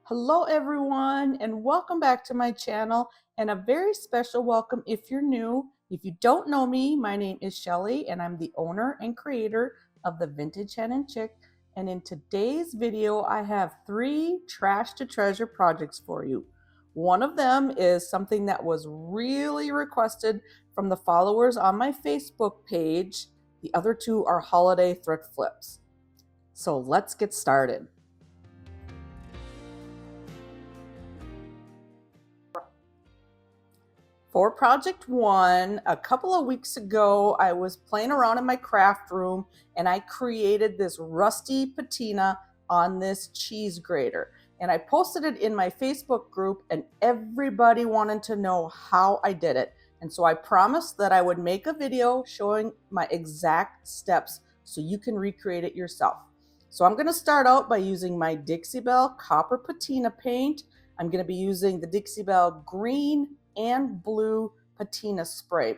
Hello everyone and welcome back to my channel, and a very special welcome if you're new. If you don't know me, my name is Shelly and I'm the owner and creator of the Vintage Hen and Chick, and in today's video I have 3 trash to treasure projects for you. One of them is something that was really requested from the followers on my Facebook page. The other 2 are holiday thrift flips. So let's get started. For project 1, a couple of weeks ago, I was playing around in my craft room and I created this rusty patina on this cheese grater. And I posted it in my Facebook group and everybody wanted to know how I did it. And so I promised that I would make a video showing my exact steps so you can recreate it yourself. So I'm going to start out by using my Dixie Belle copper patina paint. I'm going to be using the Dixie Belle green and blue patina spray.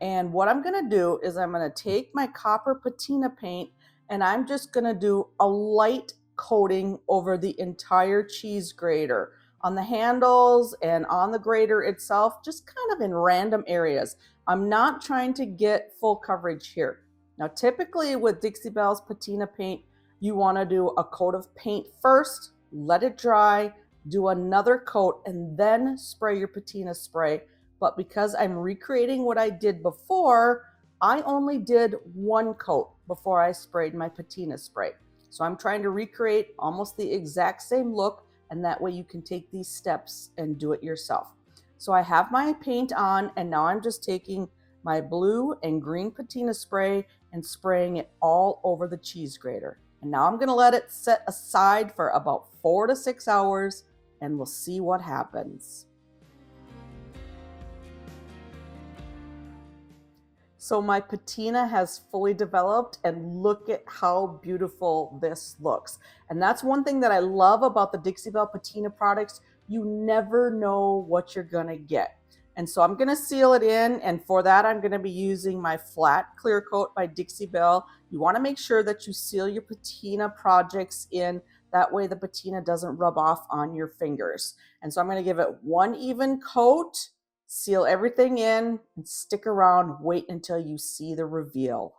And what I'm going to do is I'm going to take my copper patina paint and I'm just going to do a light coating over the entire cheese grater, on the handles and on the grater itself, just kind of in random areas. I'm not trying to get full coverage here. Now typically with Dixie Belle's patina paint, you want to do a coat of paint first, let it dry, do another coat, and then spray your patina spray. But because I'm recreating what I did before, I only did 1 coat before I sprayed my patina spray. So I'm trying to recreate almost the exact same look, and that way you can take these steps and do it yourself. So I have my paint on, and now I'm just taking my blue and green patina spray and spraying it all over the cheese grater. And now I'm going to let it set aside for about 4 to 6 hours and we'll see what happens. So my patina has fully developed and look at how beautiful this looks. And that's one thing that I love about the Dixie Belle Patina products. You never know what you're gonna get. And so I'm gonna seal it in, and for that I'm gonna be using my flat clear coat by Dixie Belle. You wanna make sure that you seal your patina projects in. That way the patina doesn't rub off on your fingers. And so I'm gonna give it 1 even coat, seal everything in, and stick around, wait until you see the reveal.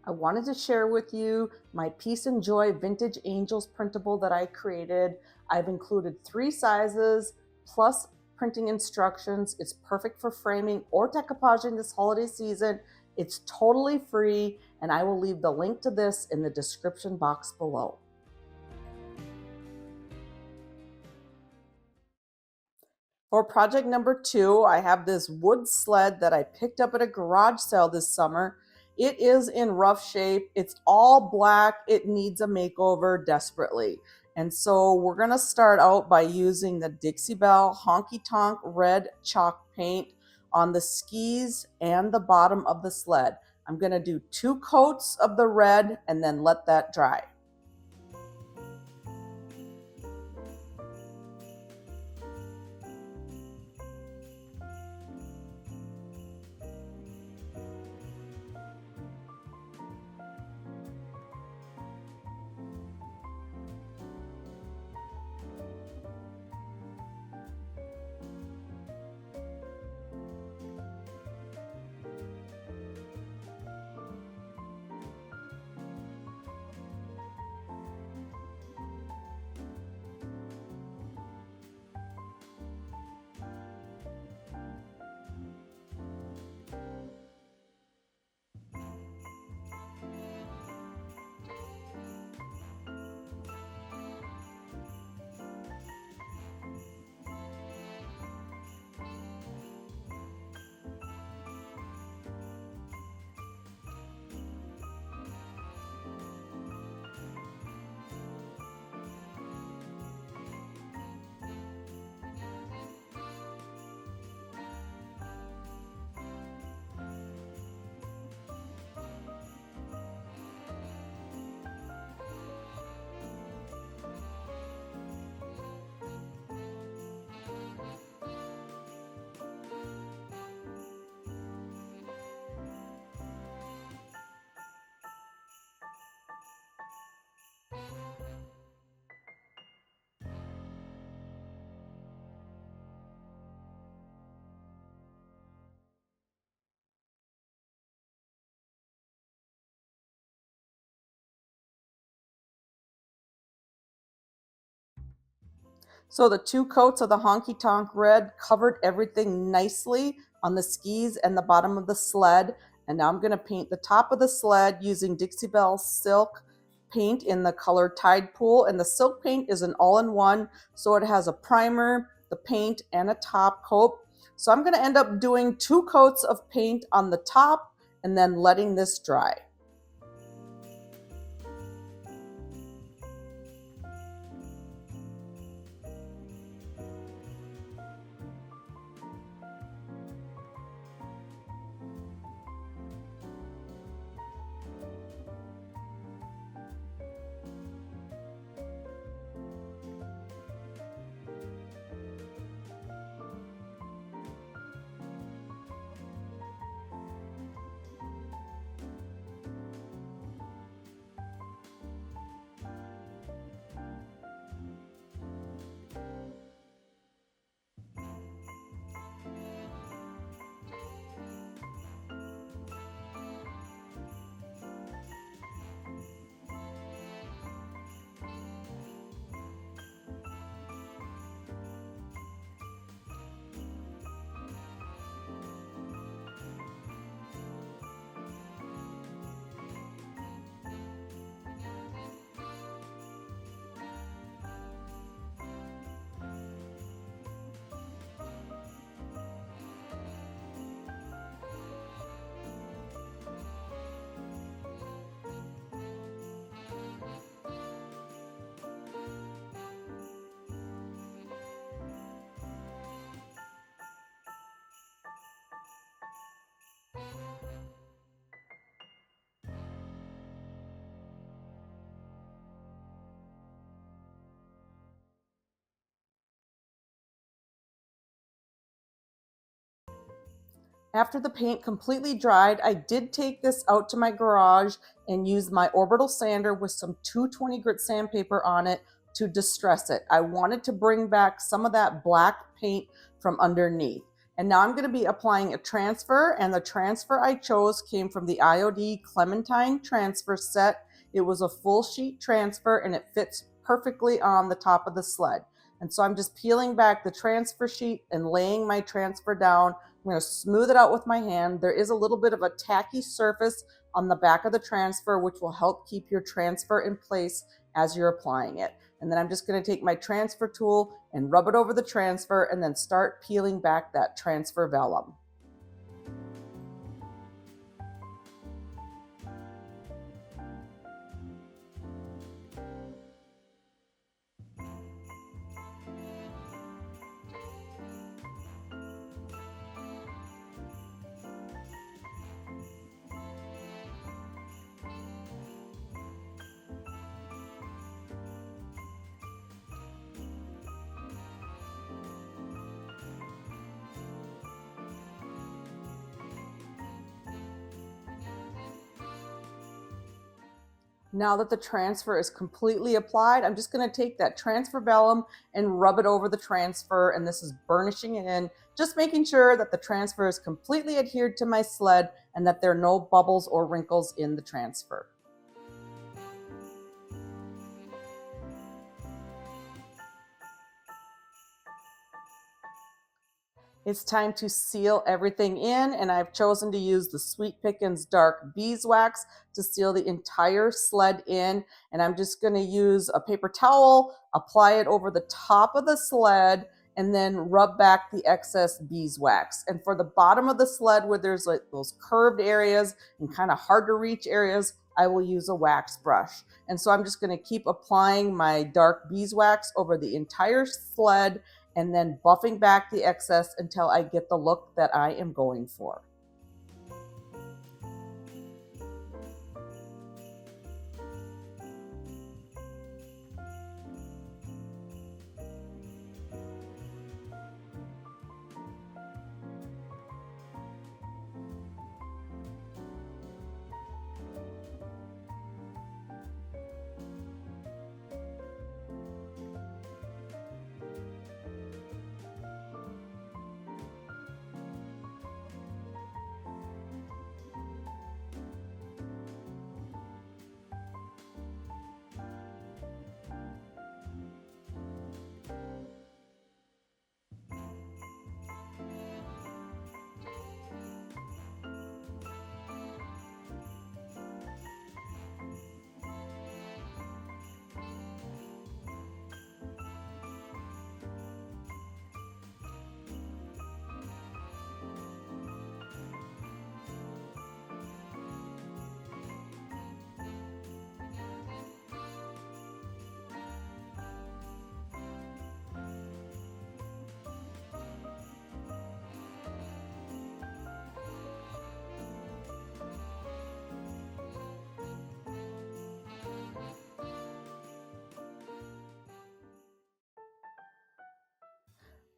I wanted to share with you my Peace and Joy Vintage Angels printable that I created. I've included 3 sizes plus printing instructions. It's perfect for framing or decoupaging this holiday season. It's totally free, and I will leave the link to this in the description box below. For project number 2, I have this wood sled that I picked up at a garage sale this summer. It is in rough shape. It's all black. It needs a makeover desperately. And so we're going to start out by using the Dixie Belle Honky Tonk Red Chalk Paint on the skis and the bottom of the sled. I'm going to do 2 coats of the red and then let that dry. So the two coats of the honky tonk red covered everything nicely on the skis and the bottom of the sled. And now I'm going to paint the top of the sled using Dixie Belle silk paint in the color Tide Pool. And the silk paint is an all-in-one, so it has a primer, the paint, and a top coat. So I'm going to end up doing 2 coats of paint on the top and then letting this dry. After the paint completely dried, I did take this out to my garage and use my orbital sander with some 220 grit sandpaper on it to distress it. I wanted to bring back some of that black paint from underneath. And now I'm going to be applying a transfer, and the transfer I chose came from the IOD Clementine transfer set. It was a full sheet transfer and it fits perfectly on the top of the sled. And so I'm just peeling back the transfer sheet and laying my transfer down. I'm going to smooth it out with my hand. There is a little bit of a tacky surface on the back of the transfer, which will help keep your transfer in place as you're applying it. And then I'm just going to take my transfer tool and rub it over the transfer and then start peeling back that transfer vellum. Now that the transfer is completely applied, I'm just going to take that transfer vellum and rub it over the transfer, and this is burnishing it in, just making sure that the transfer is completely adhered to my sled and that there are no bubbles or wrinkles in the transfer. It's time to seal everything in, and I've chosen to use the Sweet Pickins Dark Beeswax to seal the entire sled in. And I'm just going to use a paper towel, apply it over the top of the sled, and then rub back the excess beeswax. And for the bottom of the sled where there's like those curved areas and kind of hard to reach areas, I will use a wax brush. And so I'm just going to keep applying my dark beeswax over the entire sled and then buffing back the excess until I get the look that I am going for.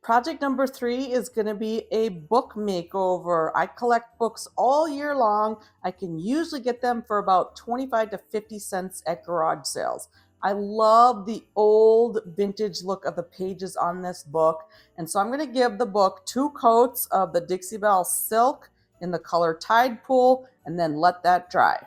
Project number 3 is going to be a book makeover. I collect books all year long. I can usually get them for about 25 to 50 cents at garage sales. I love the old vintage look of the pages on this book. And so I'm going to give the book 2 coats of the Dixie Belle silk in the color Tide Pool and then let that dry.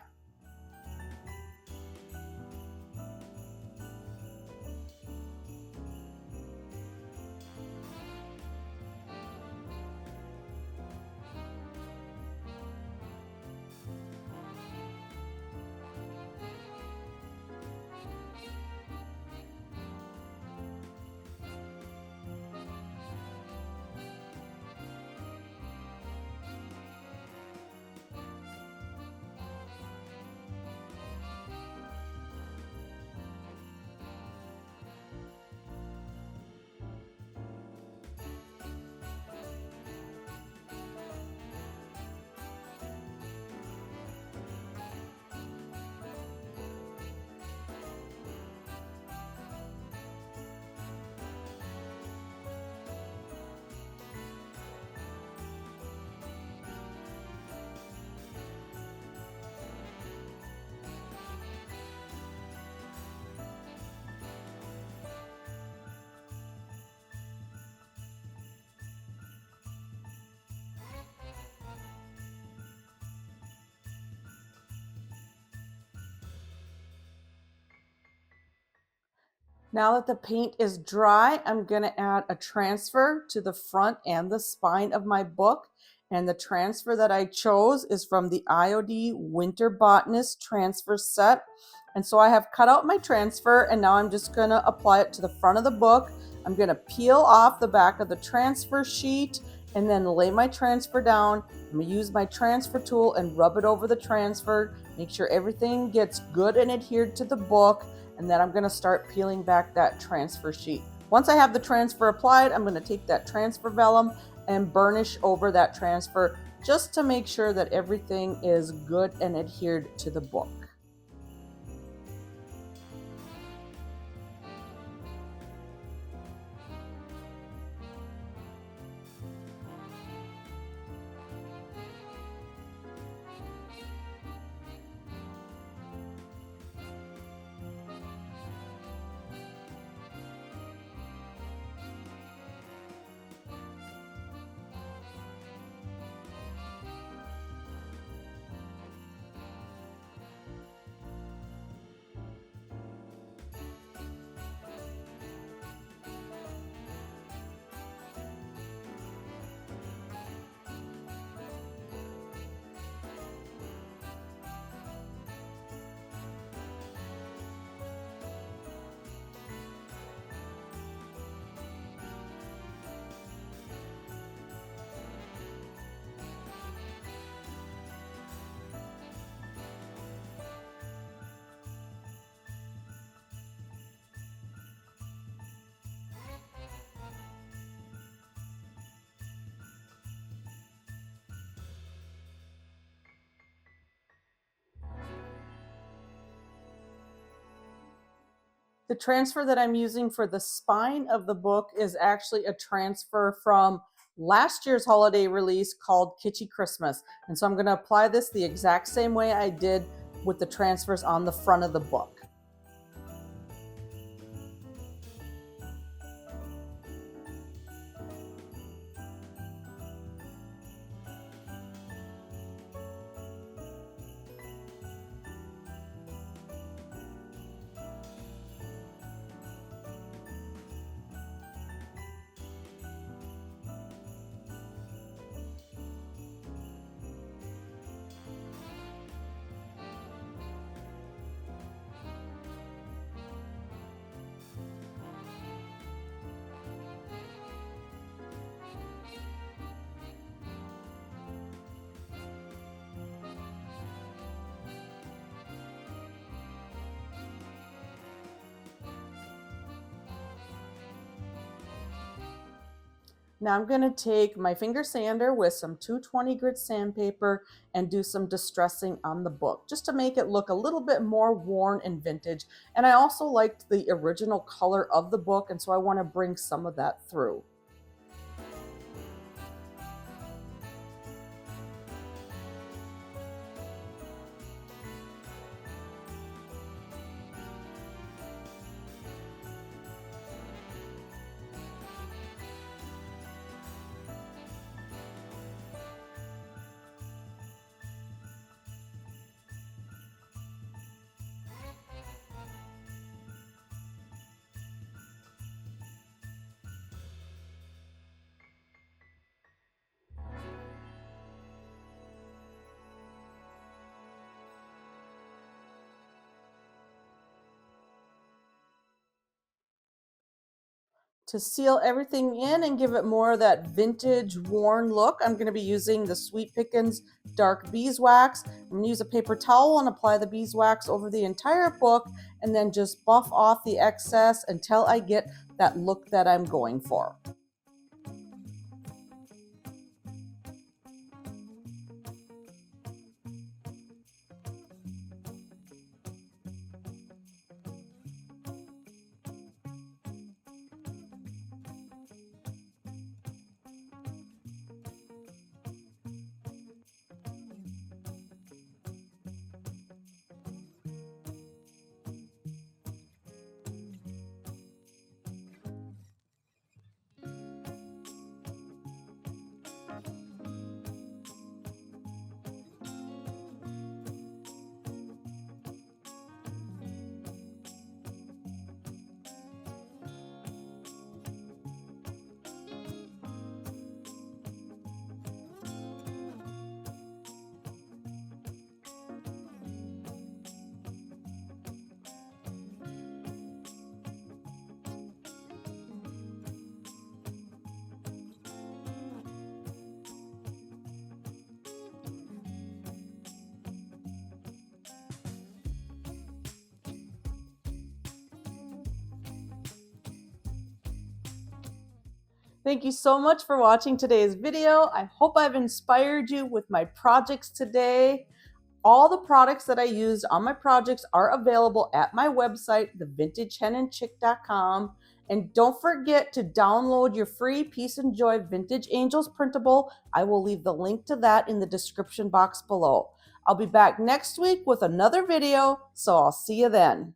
Now that the paint is dry, I'm going to add a transfer to the front and the spine of my book. And the transfer that I chose is from the IOD Winter Botanist transfer set. And so I have cut out my transfer and now I'm just going to apply it to the front of the book. I'm going to peel off the back of the transfer sheet and then lay my transfer down. I'm going to use my transfer tool and rub it over the transfer. Make sure everything gets good and adhered to the book. And then I'm going to start peeling back that transfer sheet. Once I have the transfer applied, I'm going to take that transfer vellum and burnish over that transfer just to make sure that everything is good and adhered to the book. The transfer that I'm using for the spine of the book is actually a transfer from last year's holiday release called Kitschy Christmas. And so I'm going to apply this the exact same way I did with the transfers on the front of the book. Now I'm going to take my finger sander with some 220 grit sandpaper and do some distressing on the book just to make it look a little bit more worn and vintage. And I also liked the original color of the book, and so I want to bring some of that through. To seal everything in and give it more of that vintage worn look, I'm going to be using the Sweet Pickins Dark Beeswax. I'm going to use a paper towel and apply the beeswax over the entire book and then just buff off the excess until I get that look that I'm going for. Thank you so much for watching today's video. I hope I've inspired you with my projects today. All the products that I used on my projects are available at my website, thevintagehenandchick.com. And don't forget to download your free Peace and Joy Vintage Angels printable. I will leave the link to that in the description box below. I'll be back next week with another video, so I'll see you then.